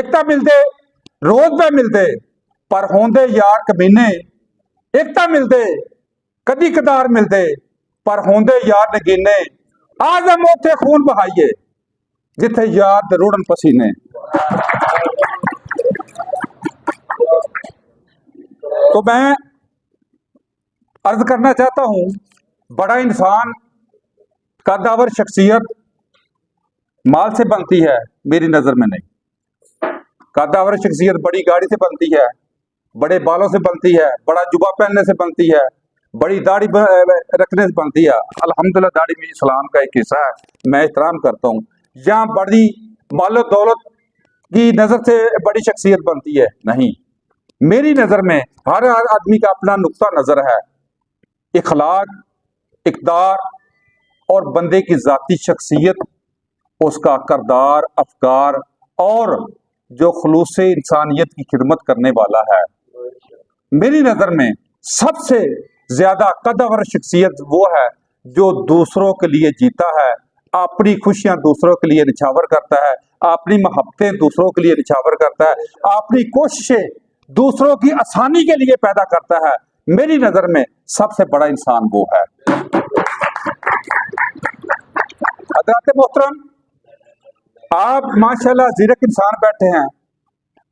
एकता मिलते रोज पे मिलते पर होंदे यार कमीने, एकता मिलते कदी कदार मिलते पर होंदे यार नगीने। आज हम उथे खून बहाइए जिथे यार रुड़न पसीने। तो मैं अर्ज करना चाहता हूं, बड़ा इंसान कद्दावर शख्सियत माल से बनती है, मेरी नजर में नहीं। कद्दावर शख्सियत बड़ी गाड़ी से बनती है, बड़े बालों से बनती है, बड़ा जुबा पहनने से बनती है, बड़ी दाढ़ी रखने से बनती है। अल्हम्दुलिल्लाह दाढ़ी में इस्लाम का एक हिस्सा है, मैं एहतराम करता हूँ। यहाँ बड़ी मालो दौलत की नजर से बड़ी शख्सियत बनती है, नहीं। मेरी नजर में हर आदमी का अपना नुक्ता नजर है। इखलाक, इक़दार और बंदे की जाती शख्सियत, उसका करदार, अफकार और जो खुलूस इंसानियत की खिदमत करने वाला है। मेरी नजर में सबसे ज्यादा कद्दावर शख्सियत वो है जो दूसरों के लिए जीता है, अपनी खुशियां दूसरों के लिए निछावर करता है, अपनी मोहब्बतें दूसरों के लिए निछावर करता है, अपनी कोशिशें दूसरों की आसानी के लिए पैदा करता है। मेरी नजर में सबसे बड़ा इंसान वो है। हज़रात मोहतरम, आप माशाल्लाह ज़ीरक इंसान बैठे हैं,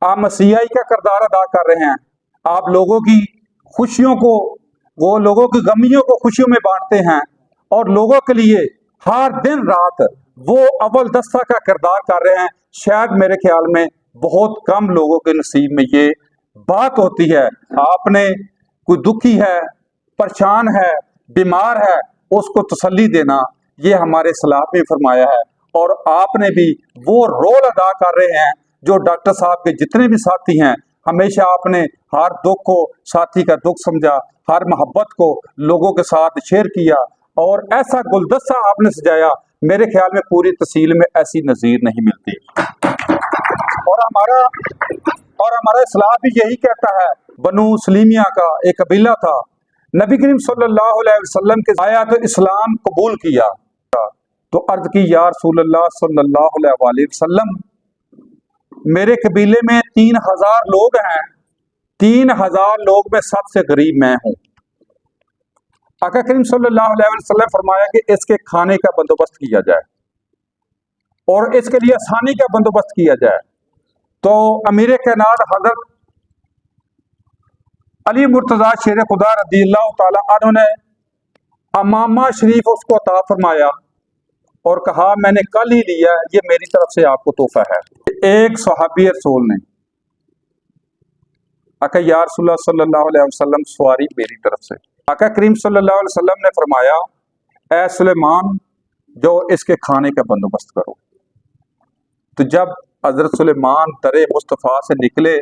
आप मसीहाई का किरदार अदा कर रहे हैं। आप लोगों की खुशियों को, वो लोगों की गमियों को खुशियों में बांटते हैं और लोगों के लिए हर दिन रात वो अव्वल दस्ता का किरदार कर रहे हैं। शायद मेरे ख्याल में बहुत कम लोगों के नसीब में ये बात होती है। आपने कोई दुखी है, परेशान है, बीमार है, उसको तसल्ली देना, ये हमारे इस्लाम में फरमाया है। और आपने भी वो रोल अदा कर रहे हैं जो डॉक्टर साहब के जितने भी साथी हैं, हमेशा आपने हर दुख को साथी का दुख समझा, हर मोहब्बत को लोगों के साथ शेयर किया और ऐसा गुलदस्ता आपने सजाया, मेरे ख्याल में पूरी तहसील में ऐसी नज़ीर नहीं मिलती। और हमारा इस्लाम भी यही कहता है। बनु सलीमिया का एक कबीला था, नबी करीम सल्लल्लाहु अलैहि वसल्लम के आया तो इस्लाम कबूल किया, तो अर्ज की या रसूलल्लाह सल्लल्लाहु अलैहि वसल्लम, मेरे कबीले में 3000 लोग हैं, 3000 लोग में सबसे गरीब मैं हूं। आका करीम सल्लल्लाहु अलैहि वसल्लम फरमाया कि इसके खाने का बंदोबस्त किया जाए और इसके लिए आसानी का बंदोबस्त किया जाए। तो अमीर कायनात हजरत अली मुर्तजा शेर खुदा रज़ियल्लाहु ताला अन्हु ने अमामा शरीफ उसको अता फरमाया और कहा मैंने कल ही लिया, ये मेरी तरफ से आपको तोहफा है। एक सहाबी रसूल ने आका या रसूलल्लाह सल्लल्लाहु अलैहि वसल्लम, सवारी मेरी तरफ से। आका करीम सल्लल्लाहु अलैहि वसल्लम ने फरमाया, ए सुलेमान, जो इसके खाने का बंदोबस्त करो। तो जब हजरत सुलेमान दरे मुस्तफ़ा से निकले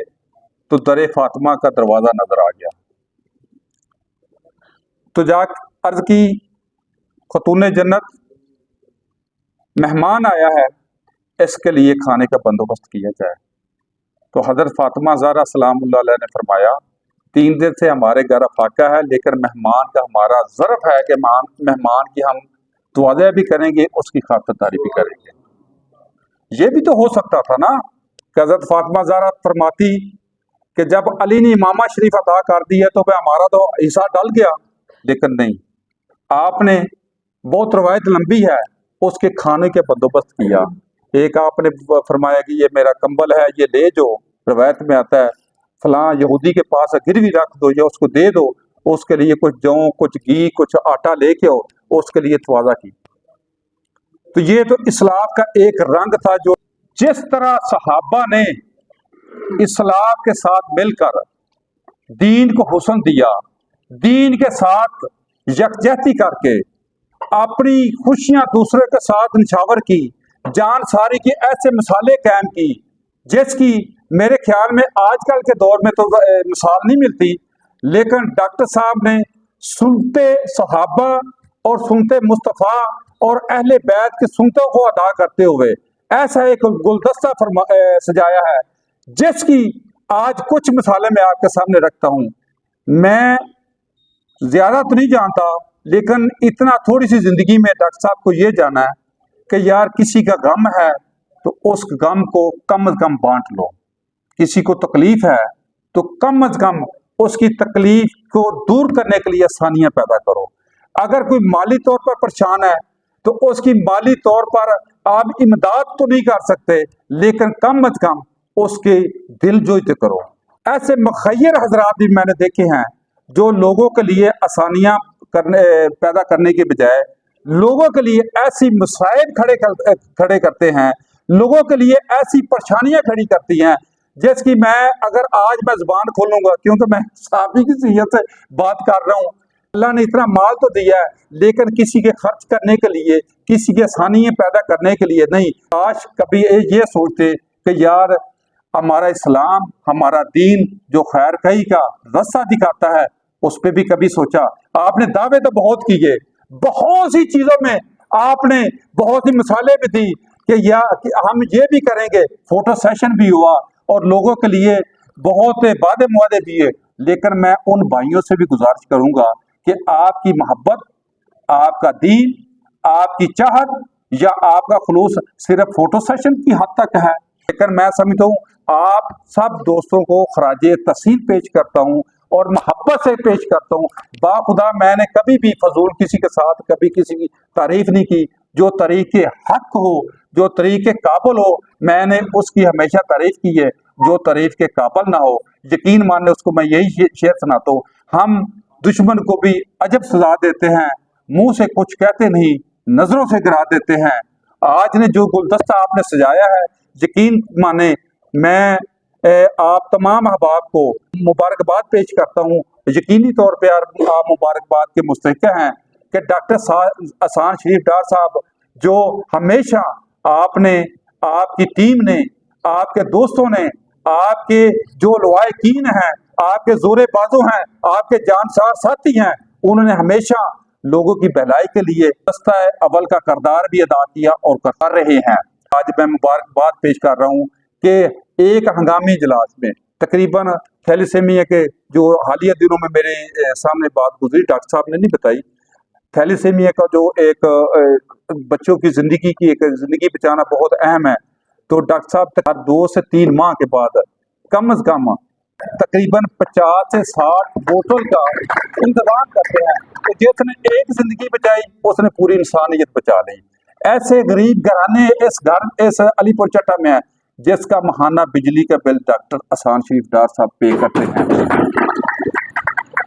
तो दरे फातिमा का दरवाजा नजर आ गया। तो जाक अर्ज की, खतूने जन्नत, मेहमान आया है, इसके लिए खाने का बंदोबस्त किया जाए। तो हजरत फातिमा ज़हरा सलामुल्लाह अलैहा ने फरमाया, 3 दिन से हमारे घर फाका है, लेकिन मेहमान का हमारा ज़र्फ है कि मेहमान की हम तवाज़ा भी करेंगे, उसकी खातिरदारी भी करेंगे। ये भी तो हो सकता था ना कि हजरत फातिमा ज़हरा फरमाती कि जब अली ने इमामा शरीफ अता कर दी है तो वह हमारा तो हिस्सा डल गया, लेकिन नहीं, आपने, बहुत रवायत लंबी है, उसके खाने के बंदोबस्त किया। एक आपने फरमाया कि ये मेरा कंबल है, ये ले, जो रवायत में आता है फलां यहूदी के पास गिरवी रख दो या उसको दे दो, उसके लिए कुछ जौ, कुछ घी, कुछ आटा लेके आओ, उसके लिए तवाज़ा की। तो ये तो इस्लाम का एक रंग था, जो जिस तरह सहाबा ने इस्लाम के साथ मिलकर दीन को हुस्न दिया, दीन के साथ यकजहती करके अपनी खुशियां दूसरे के साथ निछावर की, जान सारी की ऐसे मिसालें कायम की, जिसकी मेरे ख्याल में आजकल के दौर में तो मिसाल नहीं मिलती। लेकिन डॉक्टर साहब ने सुनते सहाबा और सुनते मुस्तफ़ा और अहले बैत के सुनतों को अदा करते हुए ऐसा एक गुलदस्ता सजाया है, जिसकी आज कुछ मिसालें मैं आपके सामने रखता हूँ। मैं ज्यादा तो नहीं जानता, लेकिन इतना थोड़ी सी जिंदगी में डॉक्टर साहब को ये जाना है कि यार किसी का गम है तो उस गम को कम से कम बांट लो। किसी को तकलीफ है तो कम अज कम उसकी तकलीफ को दूर करने के लिए आसानियां पैदा करो। अगर कोई माली तौर पर परेशान है तो उसकी माली तौर पर आप इमदाद तो नहीं कर सकते, लेकिन कम अज कम उसके दिल जोते करो। ऐसे मुखय्यर हजरात भी मैंने देखे हैं जो लोगों के लिए आसानियां पैदा करने के बजाय लोगों के लिए ऐसी मसाइल खड़े करते हैं, लोगों के लिए ऐसी परेशानियां खड़ी करती हैं जिसकी अगर आज मैं जुबान खोलूंगा, क्योंकि मैं साहबी की सीहत से बात कर रहा हूँ। अल्लाह ने इतना माल तो दिया है, लेकिन किसी के खर्च करने के लिए, किसी के आसानियां पैदा करने के लिए नहीं। आज कभी ये सोचते कि यार हमारा इस्लाम, हमारा दीन जो खैर कही का रास्ता दिखाता है, उस पर भी कभी सोचा? आपने दावे तो बहुत किए, बहुत सी चीजों में आपने बहुत सी मिसालें भी दी कि हम ये भी करेंगे, फोटो सेशन भी हुआ और लोगों के लिए बहुत वादे मुआदे भी है। लेकिन मैं उन भाइयों से भी गुजारिश करूंगा कि आपकी मोहब्बत, आपका दीन, आपकी चाहत या आपका खुलूस सिर्फ फोटो सेशन की हद तक है। लेकिन मैं समझता हूँ आप सब दोस्तों को खराजे तहसीन पेश करता हूँ और मोहब्बत से पेश करता हूँ। बाखुदा मैंने कभी भी फजूल किसी के साथ कभी किसी की तारीफ नहीं की। जो तरीके हक हो, जो तरीके काबिल हो, मैंने उसकी हमेशा तारीफ की है। जो तारीफ के काबिल ना हो, यकीन माने उसको मैं यही शेर सुनाता हूँ, हम दुश्मन को भी अजब सजा देते हैं, मुंह से कुछ कहते नहीं, नजरों से गिरा देते हैं। आज ने जो गुलदस्ता आपने सजाया है, यकीन माने मैं आप तमाम अहबाब को मुबारकबाद पेश करता हूँ। यकीनी तौर पे आप मुबारकबाद के मुस्तहिक हैं कि डॉक्टर अहसान शरीफ डार साहब, जो हमेशा आपने, आपकी टीम ने, आपके दोस्तों ने, आपके जो लवायकीन हैं, आपके जोरे बाजू हैं, आपके जानसार साथी हैं, उन्होंने हमेशा लोगों की भलाई के लिए दस्ता अव्वल का किरदार भी अदा किया और कर रहे हैं। आज मैं मुबारकबाद पेश कर रहा हूँ कि एक हंगामी इजलास में तकरीबन थैलीसीमिया के, जो हालिया दिनों में मेरे सामने बात गुजरी, डॉक्टर साहब ने नहीं बताई, थैलीसीमिया का जो एक बच्चों की जिंदगी बचाना बहुत अहम है। तो डॉक्टर साहब 2 से 3 माह के बाद कम अज कम तकरीबन 50 से 60 बोतल का इंतजाम करते हैं। तो जिसने एक जिंदगी बचाई उसने पूरी इंसानियत बचा ली। ऐसे गरीब घराने इस अलीपुर चट्टा में है जिसका महाना बिजली का बिल डॉक्टर अहसान शरीफ डार साहब पे करते हैं।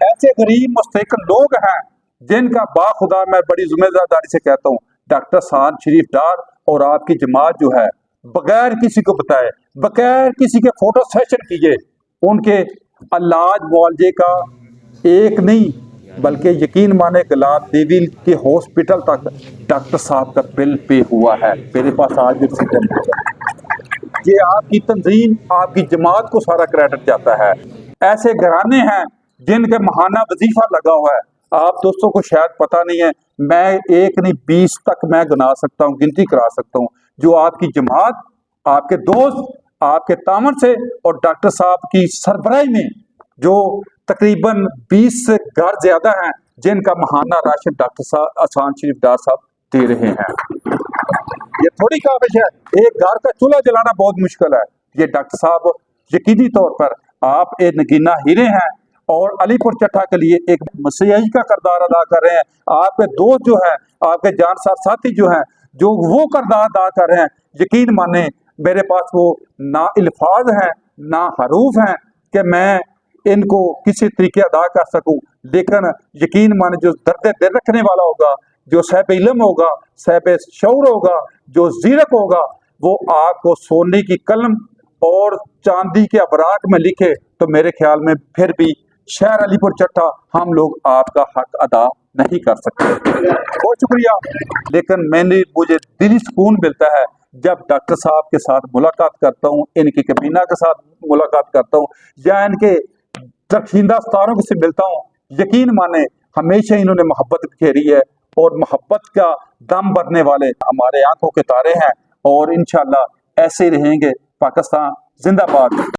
ऐसे गरीब मुस्तहिक लोग हैं जिनका बाखुदा मैं बड़ी जिम्मेदारी से कहता हूँ, डॉक्टर अहसान शरीफ डार और आपकी जमात जो है, बगैर किसी को बताए, बगैर किसी के फोटो सेशन किए, उनके इलाज मुआवजे का एक नहीं बल्कि यकीन माने गलात देवी के हॉस्पिटल तक डॉक्टर साहब का बिल पे हुआ है। मेरे पास आज भी रिसीट है। ये आपकी तंजीम, आपकी जमात को सारा क्रेडिट जाता है। ऐसे घराने हैं जिनके महाना वजीफा लगा हुआ है। आप दोस्तों को शायद पता नहीं है, मैं 1 नहीं 20 तक मैं गिना सकता हूँ, गिनती करा सकता हूँ, जो आपकी जमात, आपके दोस्त, आपके तामन से और डॉक्टर साहब की सरबराही में जो तकरीबन 20 घर ज्यादा हैं जिनका महाना राशन डॉक्टर अहसान शरीफ डार साहब दे रहे हैं। ये थोड़ी काबिश है, एक घर का चूल्हा जलाना बहुत मुश्किल है। ये डॉक्टर साहब यकीनी तौर पर आप एक नगीना हीरे हैं और अलीपुर चट्टा के लिए एक मसीही का किरदार अदा कर रहे हैं। आपके दोस्त जो है, आपके जानसार साथी जो हैं, जो वो किरदार अदा कर रहे हैं, यकीन माने मेरे पास वो ना इल्फाज हैं ना हरूफ हैं कि मैं इनको किसी तरीके अदा कर सकूं। लेकिन यकीन माने जो दर्द दिल रखने वाला होगा, जो साहिब इल्म होगा, साहिब शऊर होगा, जो जीरक होगा, वो आपको सोने की कलम और चांदी के अबराक में लिखे तो मेरे ख्याल में फिर भी शहर अलीपुर चट्टा हम लोग आपका हक अदा नहीं कर सकते। बहुत शुक्रिया। लेकिन मुझे दिली सुकून मिलता है जब डॉक्टर साहब के साथ मुलाकात करता हूँ, इनकी कबीना के साथ मुलाकात करता हूँ या इनके दरखिंदा सितारों से मिलता हूँ। यकीन माने हमेशा इन्होंने मोहब्बत बिखेरी है और मोहब्बत का दम भरने वाले हमारे आंखों के तारे हैं और इंशाल्लाह ऐसे रहेंगे। पाकिस्तान जिंदाबाद।